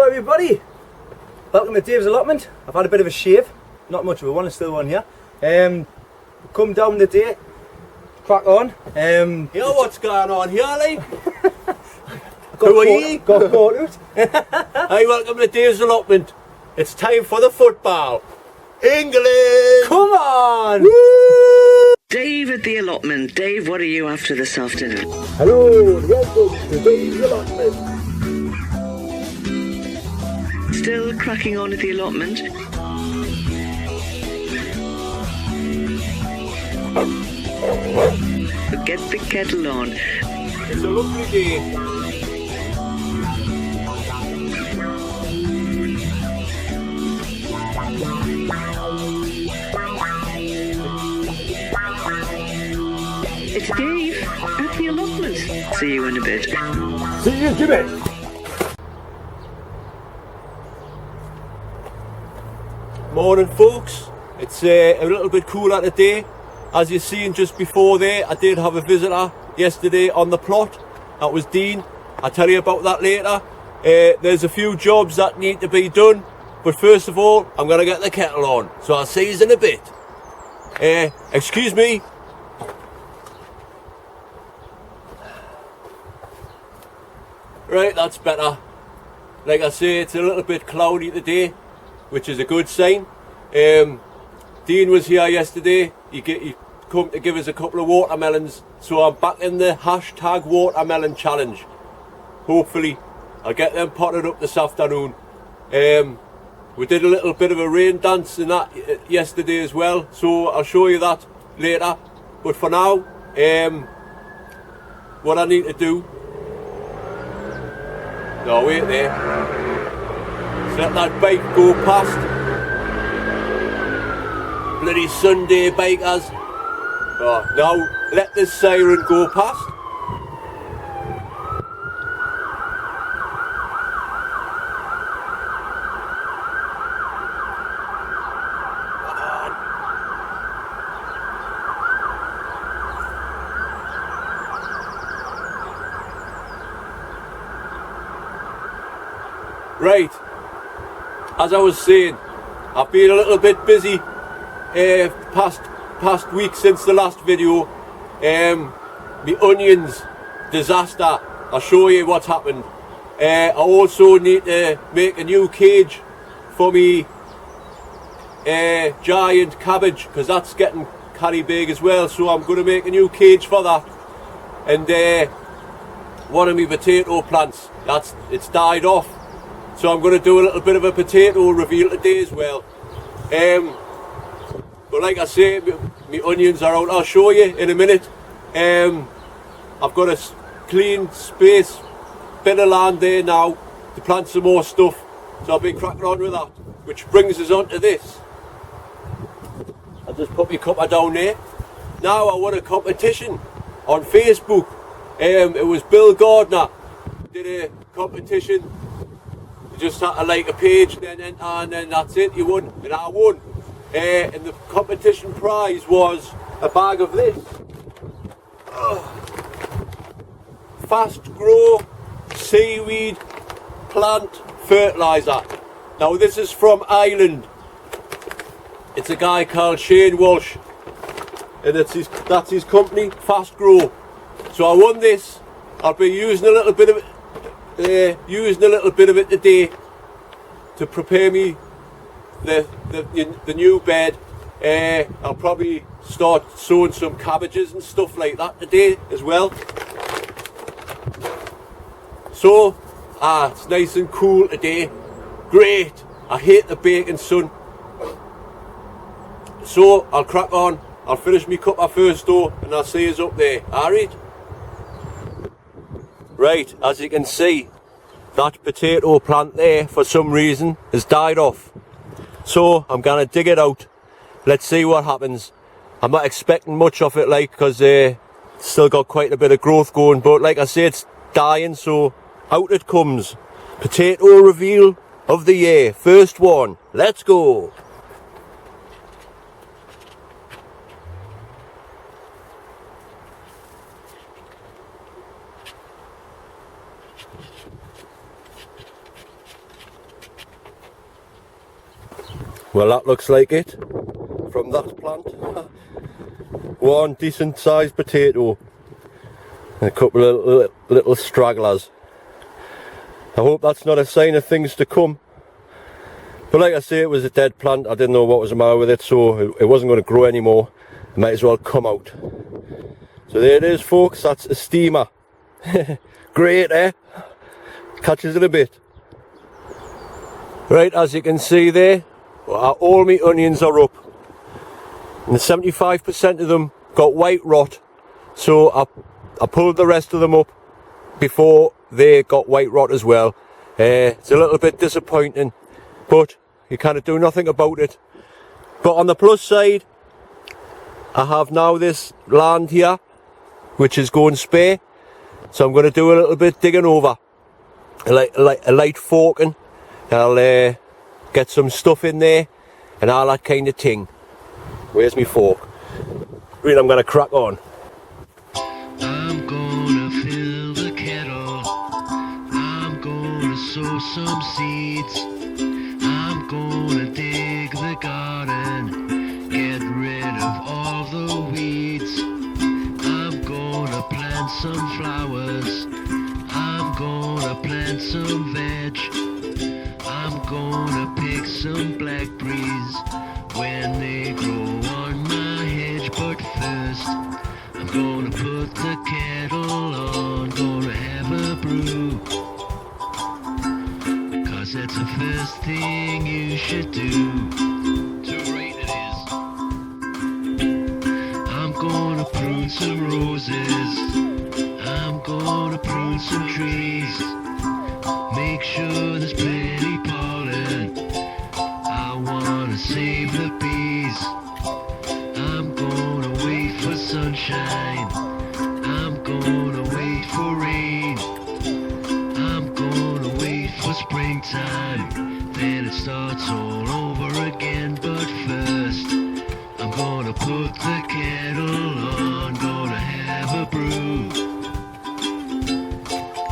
everybody, welcome to Dave's Allotment. I've had a bit of a shave, not much of a one, there's still one here. Come down today, crack on. You know what's going on here, like? Who are you? Got caught out. Hi, welcome to Dave's Allotment. It's time for the football. England! Come on! Woo! Dave at the allotment. Dave, what are you after this afternoon? Hello, welcome to Dave's Allotment. Still cracking on at the allotment? Get the kettle on. It's a lovely day. It's Dave at the allotment. See you in a bit. See you, Jimmy. Morning, folks. It's a little bit cooler today. As you've seen just before there, I did have a visitor yesterday on the plot. That was Dean. I'll tell you about that later. There's a few jobs that need to be done, but first of all, I'm going to get the kettle on. So I'll see you in a bit. Excuse me. Right, that's better. Like I say, it's a little bit cloudy today, which is a good sign. Dean was here yesterday. He come to give us a couple of watermelons, so I'm back in the hashtag watermelon challenge. Hopefully I'll get them potted up this afternoon. We did a little bit of a rain dance in that yesterday as well, so I'll show you that later. But for now, what I need to do, no, wait there, let that bike go past. Bloody Sunday bikers. Oh, now let this siren go past. Right, as I was saying, I've been a little bit busy past week since the last video. My onions disaster. I'll show you what's happened. I also need to make a new cage for me giant cabbage, because that's getting carry big as well, so I'm going to make a new cage for that. And one of my potato plants, it's died off. So I'm going to do a little bit of a potato reveal today as well. But like I say, my onions are out. I'll show you in a minute. I've got a clean space, bit of land there now to plant some more stuff. So I'll be cracking on with that. Which brings us on to this. I'll just put my cuppa down there. Now I won a competition on Facebook. It was Bill Gardner did a competition. Just had to like a page and then that's it, you won, and I won. And the competition prize was a bag of this fast grow seaweed plant fertilizer. Now this is from Ireland. It's a guy called Shane Walsh, and that's his company, Fast Grow. So I won this. I'll be using a little bit of it. Today to prepare me the new bed. I'll probably start sowing some cabbages and stuff like that today as well. So it's nice and cool today. Great. I hate the baking sun. So I'll crack on. I'll finish my cuppa first though, and I'll see you up there. Alright? Right, as you can see, that potato plant there, for some reason, has died off. So, I'm going to dig it out. Let's see what happens. I'm not expecting much of it, like, because it's still got quite a bit of growth going. But, like I say, it's dying, so out it comes. Potato reveal of the year. First one. Let's go. Well, that looks like it from that plant. One decent sized potato and a couple of little stragglers. I hope that's not a sign of things to come. But like I say, it was a dead plant. I didn't know what was the matter with it, so it wasn't going to grow anymore. It might as well come out. So there it is, folks. That's a steamer. Great, eh? Catches it a bit. Right, as you can see there, all my onions are up. And 75% of them got white rot. So I pulled the rest of them up before they got white rot as well. It's a little bit disappointing, but you kind of do nothing about it. But on the plus side, I have now this land here which is going spare, so I'm going to do a little bit digging over, a light forking. I'll get some stuff in there and all that kind of thing. Where's my fork? Right, I'm going to crack on. I'm gonna fill the kettle, I'm gonna sow some seeds, I'm gonna dig the garden, get rid of all the weeds, I'm gonna plant some flowers, I'm gonna plant some veg, I'm gonna pick some blackberries when they grow on my hedge. But first I'm gonna put the kettle on, gonna have a brew, 'cause that's the first thing you should do. Too right it is. I'm gonna prune some roses, I'm gonna prune some trees, make sure there's plenty pollen, I wanna save the bees. I'm gonna wait for sunshine, I'm gonna wait for rain, I'm gonna wait for springtime, then it starts all over again. But first I'm gonna put the kettle on, gonna have a brew,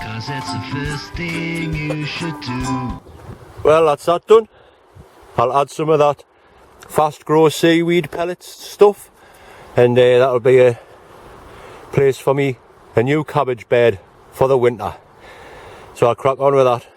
'cause that's the first thing you should do. Well, that's that done. I'll add some of that fast grow seaweed pellets stuff, and that'll be a place for me, a new cabbage bed for the winter. So I'll crack on with that.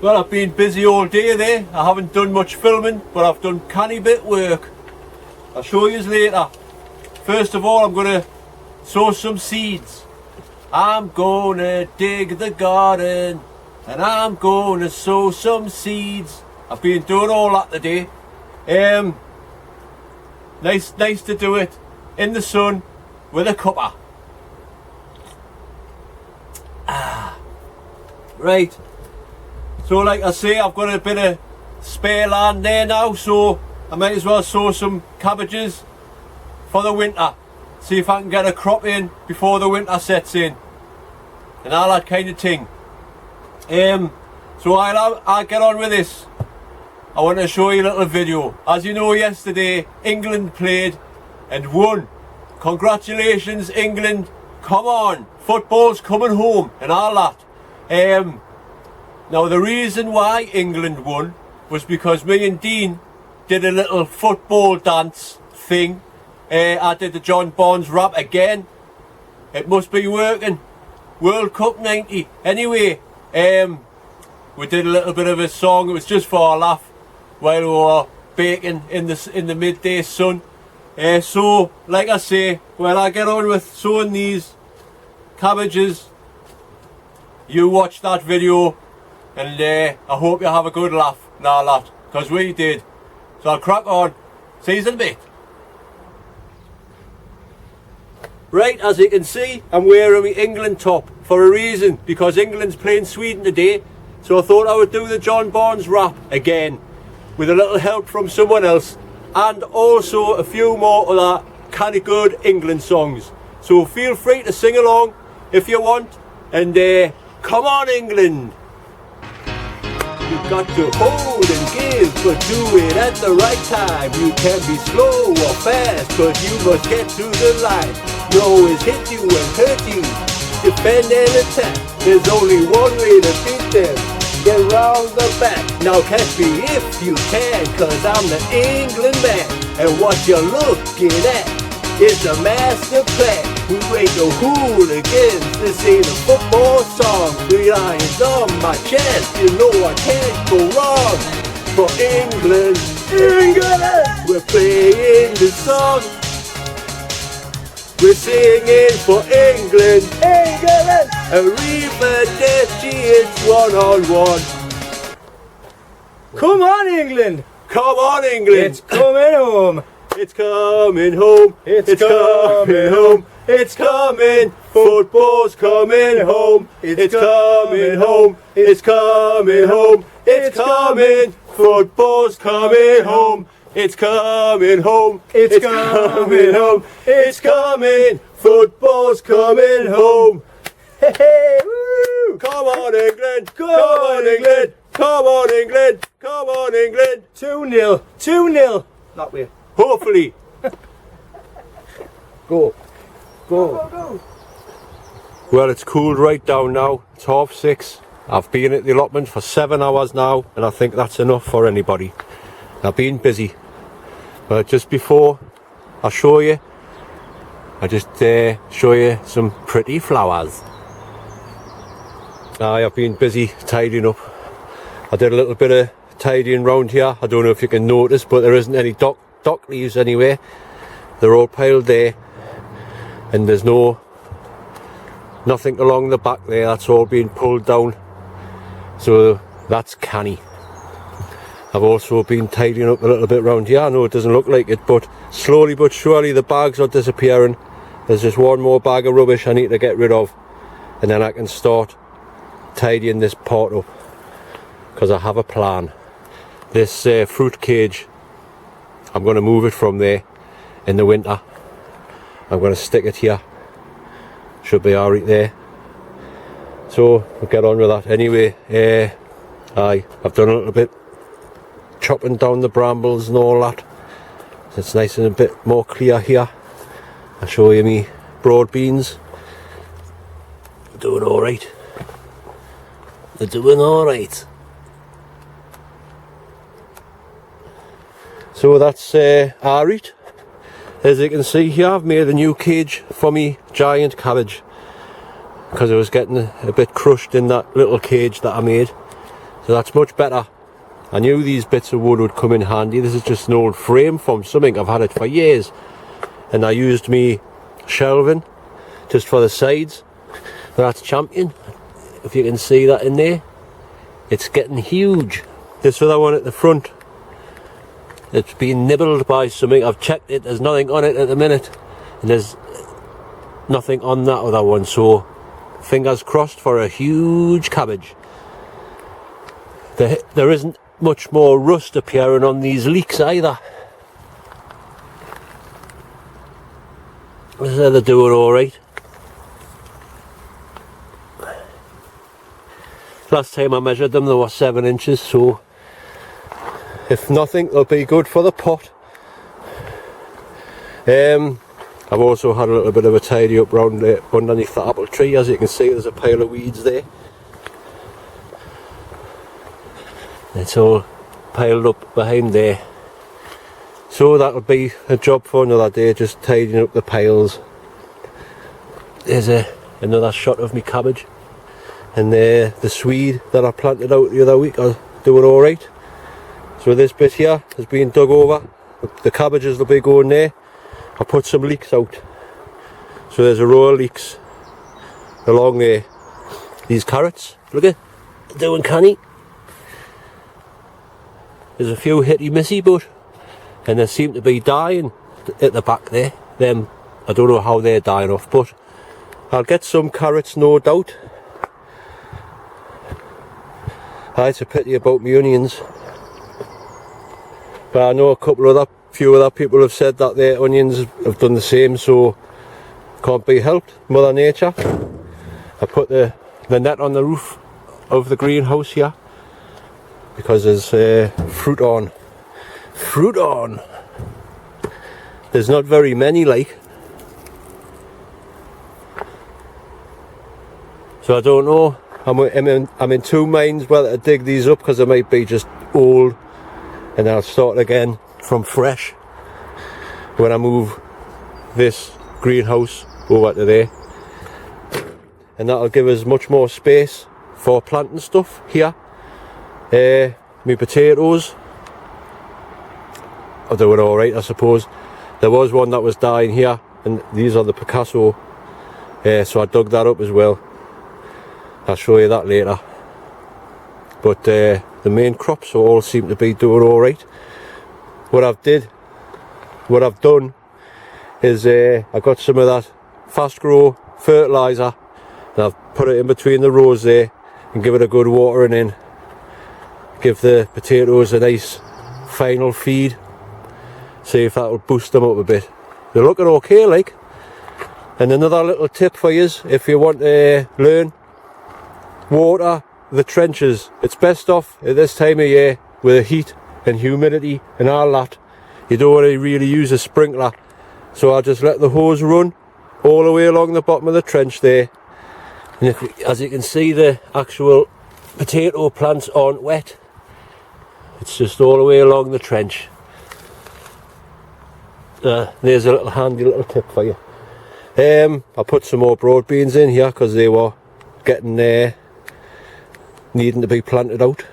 Well, I've been busy all day there. I haven't done much filming, but I've done canny bit work. I'll show you later. First of all, I'm going to sow some seeds. I'm going to dig the garden and I'm going to sow some seeds. I've been doing all that today. Nice to do it in the sun with a cuppa. Right. So like I say, I've got a bit of spare land there now, so I might as well sow some cabbages for the winter. See if I can get a crop in before the winter sets in and all that kind of thing. So I'll get on with this. I want to show you a little video. As you know, yesterday England played and won. Congratulations England, come on, football's coming home and all that. Now the reason why England won was because me and Dean did a little football dance thing. I did the John Barnes rap again. It must be working. World Cup 90. Anyway, we did a little bit of a song. It was just for a laugh while we were baking in the midday sun. So like I say, while I get on with sowing these cabbages, you watch that video. And I hope you have a good laugh and all that, because we did. So I'll crack on. See you in a bit. Right, as you can see, I'm wearing my England top for a reason, because England's playing Sweden today. So I thought I would do the John Barnes rap again, with a little help from someone else. and also a few more other kind of good England songs. So feel free to sing along if you want, and come on England! You've got to hold and give, but do it at the right time. You can be slow or fast, but you must get to the line. You always hit you and hurt you, defend and attack. There's only one way to beat them, get round the back. Now catch me if you can, cause I'm the England man. And what you're looking at is the master plan. We ain't no hooligans, this ain't a football song. 3 lions on my chest, you know I can't go wrong. For England, England, we're playing the song. We're singing for England, England. Arrivederci, it's 1-on-1. Come on, England! Come on England! It's coming home! It's coming home, it's coming home, it's coming, football's coming home, it's coming home, it's coming home, it's coming, football's coming home, it's coming home, it's coming home, it's coming, football's coming home. Hey, hey, woo! Come on England, come on England, come on England, come on England. 2-0, 2-0. That way. Hopefully. Go. Go. Well, it's cooled right down now. It's 6:30. I've been at the allotment for 7 hours now, and I think that's enough for anybody. I've been busy. But just before I show you, I just show you some pretty flowers. I've been busy tidying up. I did a little bit of tidying round here. I don't know if you can notice, but there isn't any dock leaves anywhere. They're all piled there, and there's nothing along the back there. That's all being pulled down, so that's canny. I've also been tidying up a little bit round here. I know it doesn't look like it, but slowly but surely the bags are disappearing. There's just one more bag of rubbish I need to get rid of, and then I can start tidying this pot up, because I have a plan. This fruit cage, I'm going to move it from there in the winter. I'm going to stick it here. Should be alright there. So we'll get on with that. Anyway, I've done a little bit chopping down the brambles and all that. So it's nice and a bit more clear here. I'll show you me broad beans. Doing alright. They're doing alright. So that's alright. As you can see here, I've made a new cage for me giant cabbage, because I was getting a bit crushed in that little cage that I made. So that's much better. I knew these bits of wood would come in handy. This is just an old frame from something. I've had it for years, and I used me shelving just for the sides. That's champion. If you can see that in there, it's getting huge. This other one at the front, it's been nibbled by something. I've checked it, there's nothing on it at the minute, and there's nothing on that other one, so fingers crossed for a huge cabbage. There isn't much more rust appearing on these leeks either. So they're doing alright. Last time I measured them, they were 7 inches, so if nothing, they'll be good for the pot. I've also had a little bit of a tidy up round underneath the apple tree. As you can see, there's a pile of weeds there. It's all piled up behind there. So that'll be a job for another day, just tidying up the piles. There's another shot of me cabbage. And the swede that I planted out the other week are doing alright. So this bit here has been dug over. The cabbages will be going there. I put some leeks out. So there's a row of leeks along there. These carrots, look at, they're doing canny. There's a few hitty missy, but and they seem to be dying at the back there. Them, I don't know how they're dying off, but I'll get some carrots, no doubt. It's a pity about my onions, but I know a couple of other few other people have said that their onions have done the same, so can't be helped, Mother Nature. I put the net on the roof of the greenhouse here because there's fruit on. Fruit on! There's not very many, like. So I don't know. I'm in two minds whether to dig these up because they might be just old, and I'll start again from fresh when I move this greenhouse over to there, and that'll give us much more space for planting stuff here. My potatoes are doing alright, I suppose. There was one that was dying here, and these are the Picasso, so I dug that up as well. I'll show you that later. But the main crops all seem to be doing alright. What I've done is I got some of that fast grow fertiliser, and I've put it in between the rows there and give it a good watering in. Give the potatoes a nice final feed. See if that will boost them up a bit. They're looking okay, like. And another little tip for you, if you want to learn, water the trenches. It's best off at this time of year with the heat and humidity and all that. You don't want to really use a sprinkler, so I'll just let the hose run all the way along the bottom of the trench there. And as you can see, the actual potato plants aren't wet. It's just all the way along the trench. There's a little handy little tip for you. I put some more broad beans in here because they were getting needing to be planted out.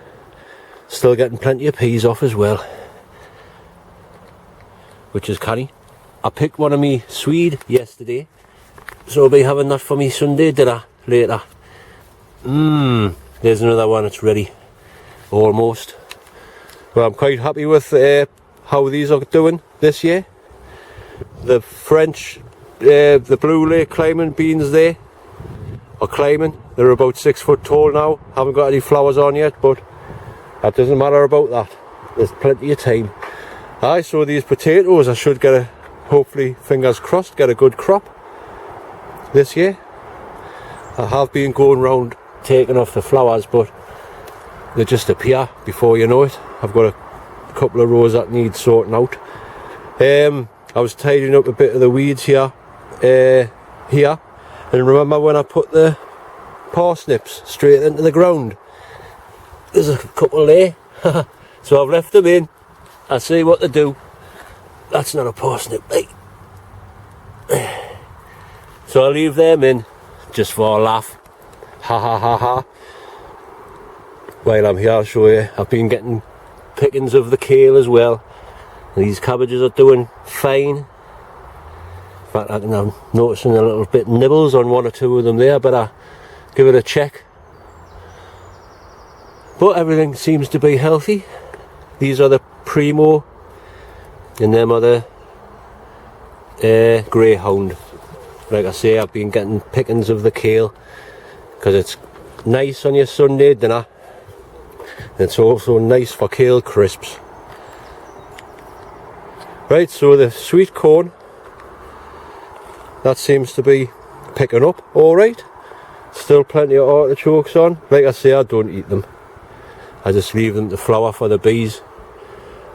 Still getting plenty of peas off as well, which is canny. I picked one of me swede yesterday, so I'll be having that for me Sunday dinner later. There's another one that's ready, almost. Well, I'm quite happy with how these are doing this year. The French, the Blue Lake climbing beans there are climbing. They're about 6 foot tall now. Haven't got any flowers on yet, but that doesn't matter about that. There's plenty of time. Aye, so these potatoes, I should get hopefully, fingers crossed, get a good crop this year. I have been going round taking off the flowers, but they just appear before you know it. I've got a couple of rows that need sorting out. I was tidying up a bit of the weeds here, and remember when I put the parsnips straight into the ground? There's a couple there, so I've left them in. I see what to do. That's not a parsnip, mate. So I'll leave them in just for a laugh. Ha ha ha ha. While I'm here, I'll show you. I've been getting pickings of the kale as well. These cabbages are doing fine. In fact, I'm noticing a little bit nibbles on one or two of them there, but I give it a check. But everything seems to be healthy. These are the Primo, and them are the Greyhound. Like I say, I've been getting pickings of the kale because it's nice on your Sunday dinner. It's also nice for kale crisps. Right, so the sweet corn, that seems to be picking up alright. Still plenty of artichokes on. Like I say, I don't eat them. I just leave them to flower for the bees.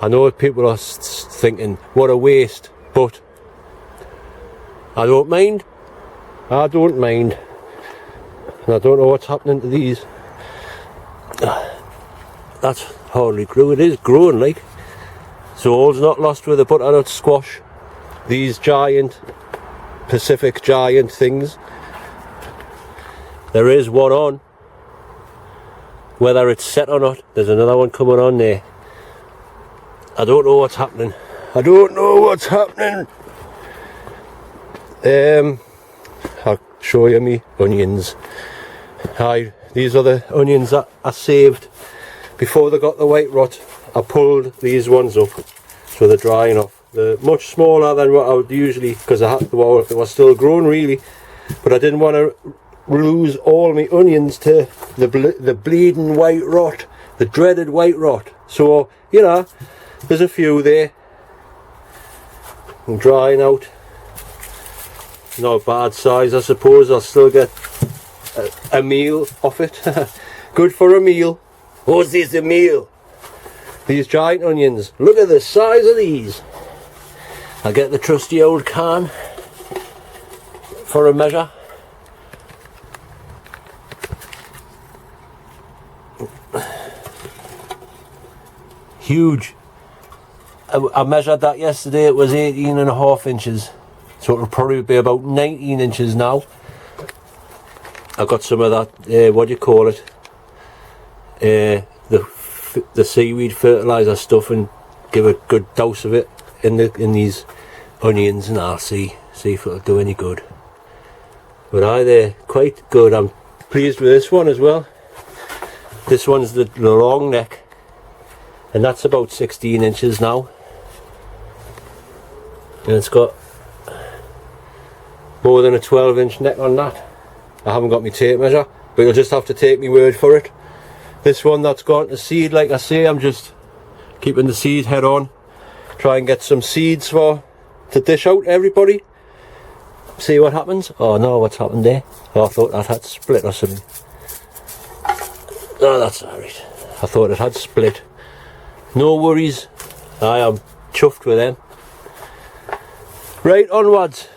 I know people are thinking, what a waste, but I don't mind. I don't mind. And I don't know what's happening to these. That's hardly grew. It is growing, like. So all's not lost with the butternut squash. These giant, Pacific giant things. There is one on. Whether it's set or not, there's another one coming on there. I don't know what's happening. I don't know what's happening. I'll show you me onions. Hi, these are the onions that I saved before they got the white rot. I pulled these ones up, so they're drying off. They're much smaller than what I would usually, because they were still growing really, but I didn't want to lose all my onions to the bleeding white rot, the dreaded white rot. So, you know, there's a few there. and drying out. Not a bad size, I suppose. I'll still get a meal off it. Good for a meal. What's this, a meal? These giant onions, look at the size of these. I'll get the trusty old can for a measure. Huge. I measured that yesterday, it was 18.5 inches. So it'll probably be about 19 inches now. I've got some of that, what do you call it? The seaweed fertilizer stuff, and give a good dose of it in these onions, and I'll see if it'll do any good. But they're quite good. I'm pleased with this one as well. This one's the long neck, and that's about 16 inches now. And it's got more than a 12-inch neck on that. I haven't got my tape measure, but you'll just have to take my word for it. This one that's gone to seed, like I say, I'm just keeping the seed head on. Try and get some seeds to dish out to everybody. See what happens. Oh no, what's happened there? Oh, I thought that had split or something. Oh, that's alright. I thought it had split. No worries. I am chuffed with them. Right, onwards.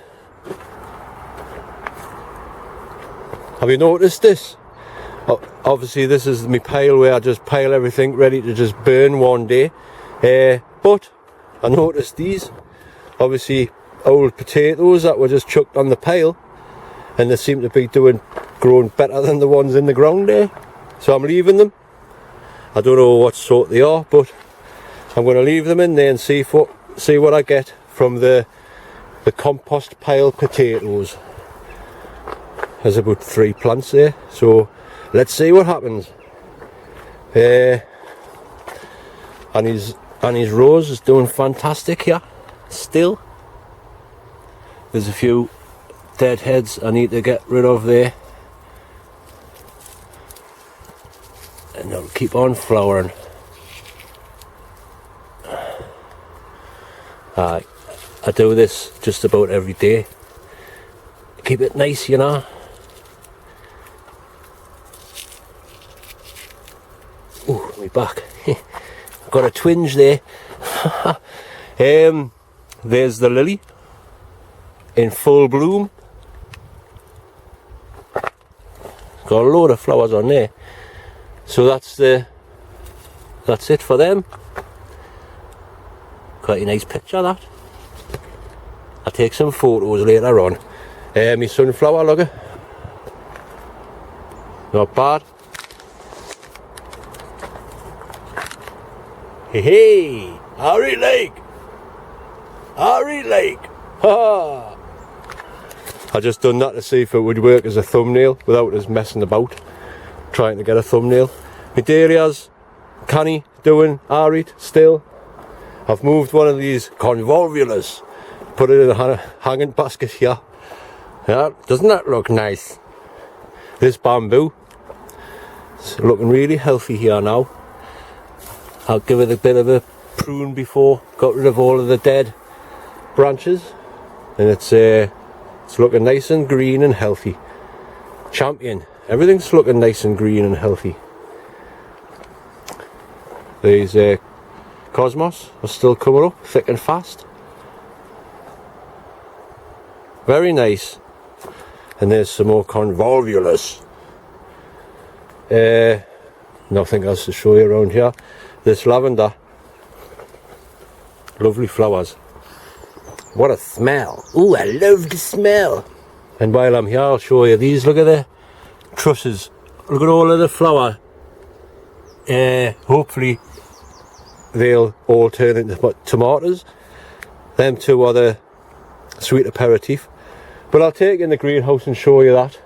Have you noticed this? Obviously this is my pile where I just pile everything ready to just burn one day. But I noticed these, obviously old potatoes that were just chucked on the pile, and they seem to be growing better than the ones in the ground there. So I'm leaving them. I don't know what sort they are, but I'm going to leave them in there and see what I get from the compost pile potatoes. There's about 3 plants there, so let's see what happens. And his rose is doing fantastic here still. There's a few dead heads I need to get rid of there, and they'll keep on flowering. I do this just about every day. Keep it nice, you know. Oh, my back. I've got a twinge there. There's the lily in full bloom. Got a load of flowers on there. So that's it for them. Quite a nice picture, that. I'll take some photos later on. My sunflower, look at. Not bad. Hey, Harry Lake! Harry Lake! Ha! I just done that to see if it would work as a thumbnail without us messing about trying to get a thumbnail. My dahlias, canny, doing alright still. I've moved one of these convolvulus, put it in a hanging basket here. Yeah, doesn't that look nice? This bamboo, it's looking really healthy here now. I'll give it a bit of a prune before, got rid of all of the dead branches, and it's looking nice and green and healthy. Champion, everything's looking nice and green and healthy. These cosmos are still coming up thick and fast. Very nice. And there's some more convolvulus. Nothing else to show you around here. This lavender, lovely flowers. What a smell. Ooh, I love the smell. And while I'm here, I'll show you these. Look at the trusses. Look at all of the flower. Hopefully they'll all turn into tomatoes. Them two are the Sweet Aperitif. But I'll take it in the greenhouse and show you that.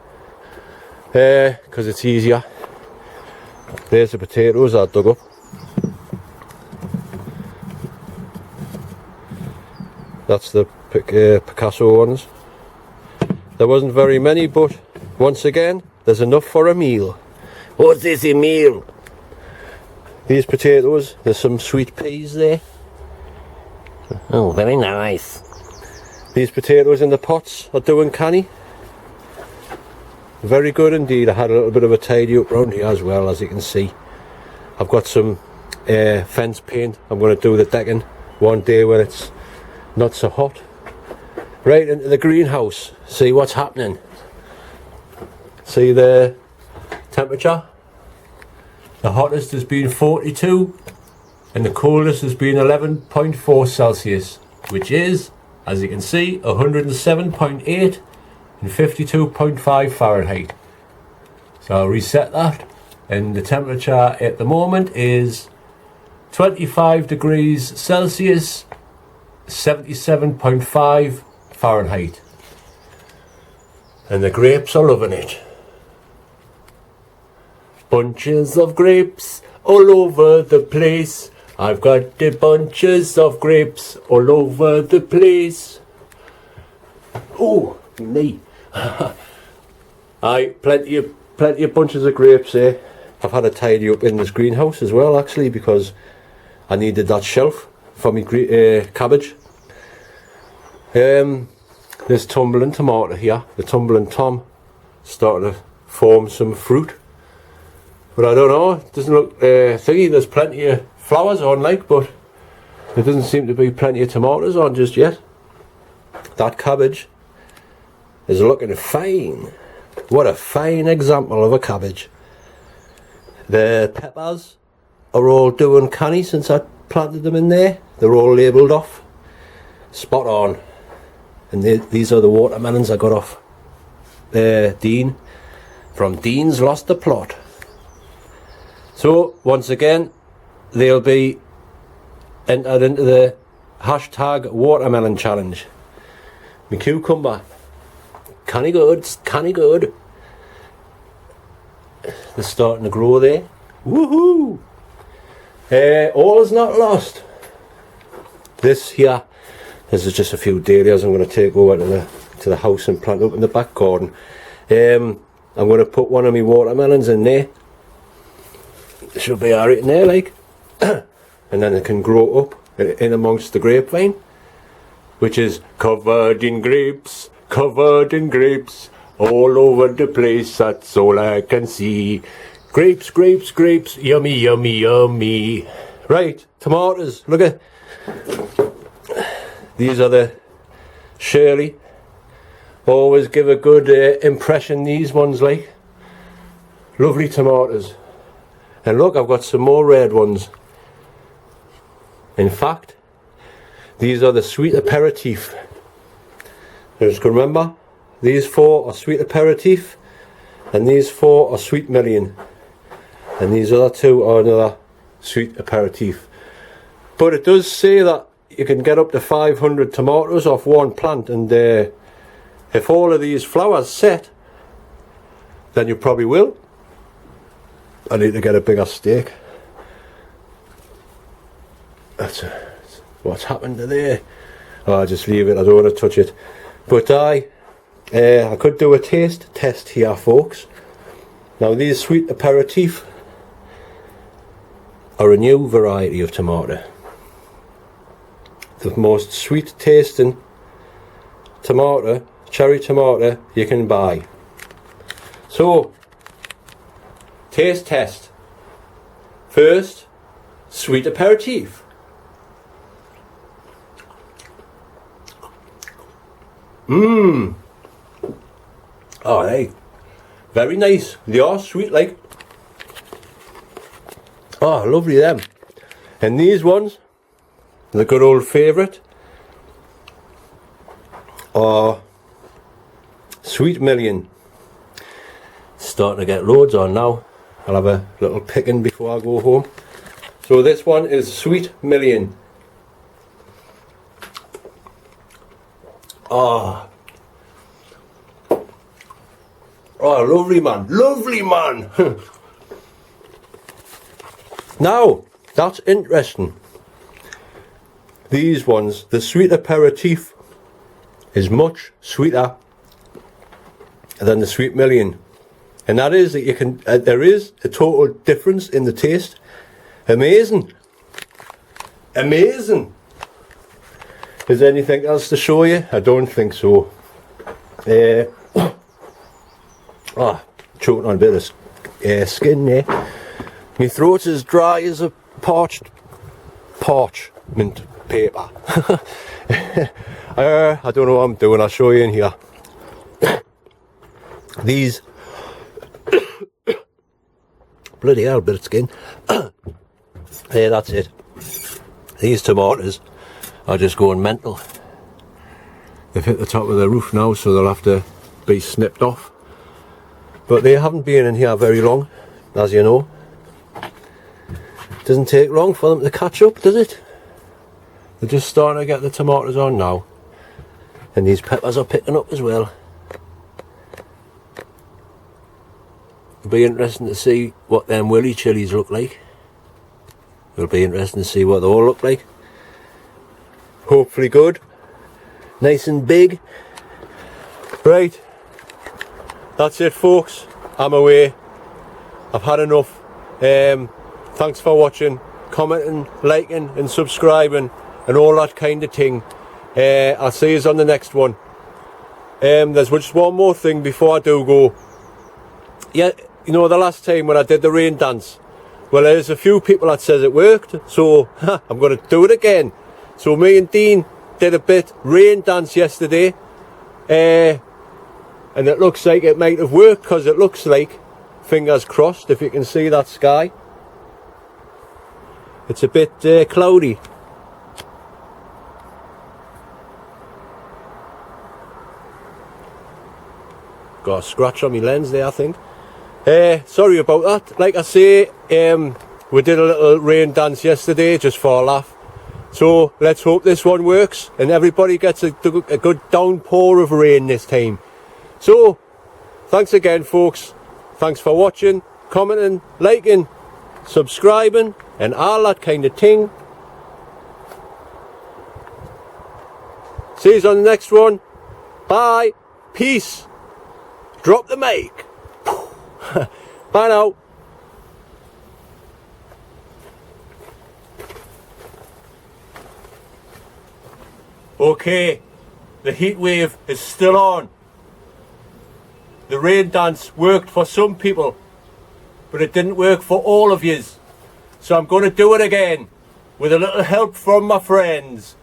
Because it's easier. There's the potatoes I dug up. That's the Picasso ones. There wasn't very many, but once again, there's enough for a meal. What's this, a meal? These potatoes, there's some sweet peas there. Oh, very nice. These potatoes in the pots are doing canny. Very good indeed. I had a little bit of a tidy up round here as well, as you can see. I've got some fence paint. I'm going to do the decking one day when it's not so hot. Right into the greenhouse, see what's happening. See the temperature? The hottest has been 42 and the coldest has been 11.4 Celsius, which is, as you can see, 107.8 and 52.5 Fahrenheit. So I'll reset that, and the temperature at the moment is 25 degrees Celsius, 77.5 Fahrenheit. And the grapes are loving it. Bunches of grapes all over the place. I've got the bunches of grapes all over the place. Oh, me. Aye, plenty of bunches of grapes there. I've had to tidy up in this greenhouse as well, actually, because I needed that shelf for my cabbage. There's tumbling tomato here. The tumbling tom starting to form some fruit. But I don't know, it doesn't look thingy. There's plenty of flowers on, like, but there doesn't seem to be plenty of tomatoes on just yet. That cabbage is looking fine. What a fine example of a cabbage. The peppers are all doing canny since I planted them in there. They're all labelled off. Spot on. And these are the watermelons I got off Dean. From Dean's Lost the Plot. So, once again, they'll be entered into the hashtag watermelon challenge. My cucumber. Canny good, canny good. They're starting to grow there. Woohoo! All is not lost. This here, this is just a few dahlias I'm going to take over to the house and plant up in the back garden. I'm going to put one of my watermelons in there. It should be alright in there, like. And then it can grow up in amongst the grapevine, which is covered in grapes, all over the place. That's all I can see. Grapes, grapes, grapes, yummy, yummy, yummy. Right, tomatoes. Look at these are the Shirley. Always give a good impression, these ones, like. Lovely tomatoes. And look, I've got some more red ones. In fact, these are the Sweet Aperitif. Just can remember, these four are Sweet Aperitif, and these four are Sweet Million. And these other two are another Sweet Aperitif. But it does say that you can get up to 500 tomatoes off one plant, and if all of these flowers set, then you probably will. I need to get a bigger stake. That's what's happened to there. Oh, I'll just leave it, I don't want to touch it. But I could do a taste test here, folks. Now, these Sweet Aperitif are a new variety of tomato. The most sweet tasting tomato, cherry tomato, you can buy. So, taste test. First, Sweet Aperitif. Oh, hey, very nice. They are sweet, like. Oh, lovely them. And these ones, the good old favourite, are Sweet Million. Starting to get loads on now. I'll have a little picking before I go home. So this one is Sweet Million. Oh, lovely man, lovely man. Now, that's interesting. These ones, the Sweet Aperitif is much sweeter than the Sweet Million. And that is that you can, there is a total difference in the taste. Amazing. Amazing. Is there anything else to show you? I don't think so. Choking on a bit of skin there. My throat's as dry as a parchment paper. I don't know what I'm doing, I'll show you in here. These bloody hell, bit of skin. Yeah, that's it. These tomatoes are just going mental. They've hit the top of the roof now, so they'll have to be snipped off. But they haven't been in here very long, as you know. Doesn't take long for them to catch up, does it? They're just starting to get the tomatoes on now. And these peppers are picking up as well. It'll be interesting to see what them willy chilies look like. It'll be interesting to see what they all look like. Hopefully good. Nice and big. Right. That's it, folks. I'm away. I've had enough. Thanks for watching, commenting, liking and subscribing and all that kind of thing. I'll see you on the next one. There's just one more thing before I do go. Yeah, you know, the last time when I did the rain dance, well, there's a few people that says it worked, so I'm going to do it again. So me and Dean did a bit rain dance yesterday, and it looks like it might have worked, because it looks like, fingers crossed, if you can see that sky. It's a bit cloudy. Got a scratch on my lens there, I think. Sorry about that. Like I say, we did a little rain dance yesterday just for a laugh. So let's hope this one works and everybody gets a good downpour of rain this time. So, thanks again, folks. Thanks for watching, commenting, liking, subscribing and all that kind of thing. See you on the next one. Bye. Peace. Drop the mic. Bye now. Okay, the heat wave is still on. The rain dance worked for some people, but it didn't work for all of yous. So I'm going to do it again with a little help from my friends.